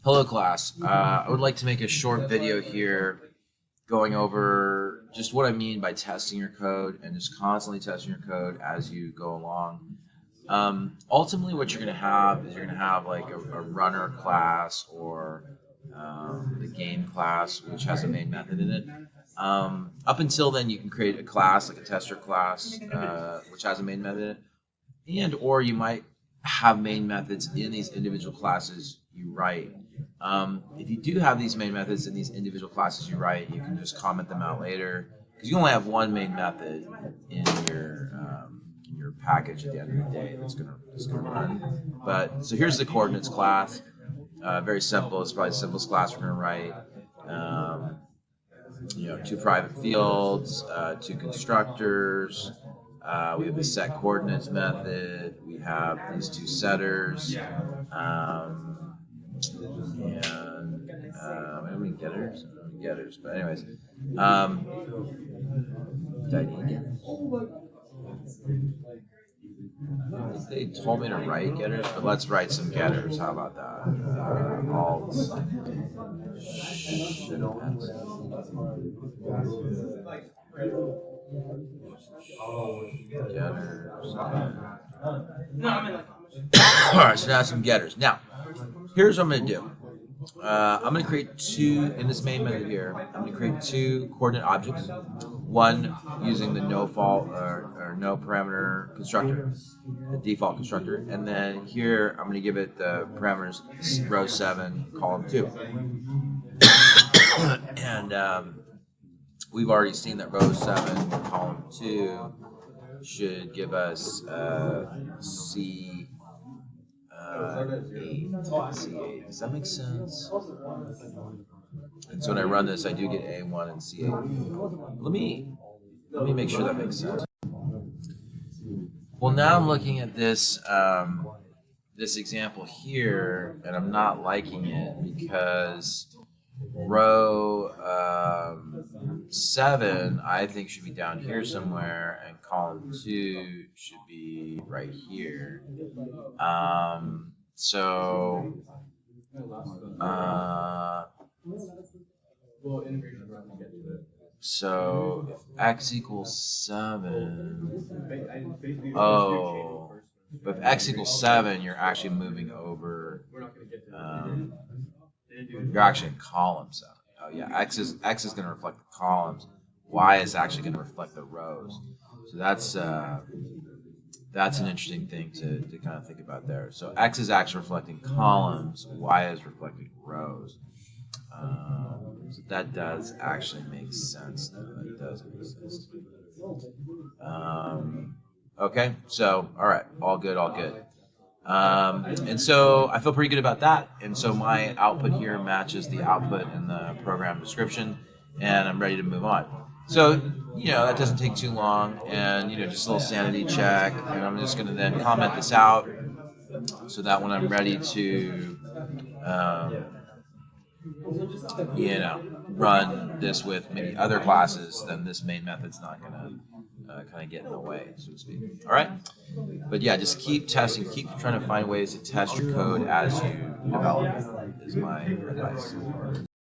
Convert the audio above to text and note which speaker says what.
Speaker 1: Hello class, I would like to make a short video here going over just what I mean by testing your code and just constantly testing your code as you go along. Ultimately what you're going to have is you're going to have like a runner class or the game class which has a main method in it. Up until then you can create a class like a tester class which has a main method in it, and or you might have main methods in these individual classes you write. If you do have these main methods in these individual classes you write, you can just comment them out later because you only have one main method in your package at the end of the day that's gonna run. But so here's the coordinates class. Very simple. It's probably the simplest class we're gonna write. Two private fields, two constructors. We have the set coordinates method. We have these two setters. How many getters? Getters, but anyways. Did I need getters? They told me to write getters, but let's write some getters. How about that? Alt. Getters. Alright, so now some getters. Now, here's what I'm going to do. I'm going to create two, in this main method here, I'm going to create two coordinate objects. One using the no fault or no parameter constructor, the default constructor. And then here I'm going to give it the parameters row 7, column 2. And we've already seen that row 7, column 2 should give us C8. C8. Does that make sense? And so when I run this, I do get A1 and C8. Let me make sure that makes sense. Well, now I'm looking at this this example here, and I'm not liking it because row 7 I think should be down here somewhere, and column 2 should be right here. So if x equals 7, but if x equals 7, you're actually moving over. You're actually in column 7. Oh yeah, x is going to reflect the columns. Y is actually going to reflect the rows. So that's an interesting thing to kind of think about there. So x is actually reflecting columns, y is reflecting rows. So that does actually make sense. That does make sense. Okay, so all right, all good, all good. And so I feel pretty good about that. And so my output here matches the output in the program description, and I'm ready to move on. So, that doesn't take too long, and, just a little sanity check, and I'm just going to then comment this out so that when I'm ready to, run this with maybe other classes, then this main method's not going to kind of get in the way, so to speak. All right? But yeah, just keep testing, keep trying to find ways to test your code as you develop it, is my advice.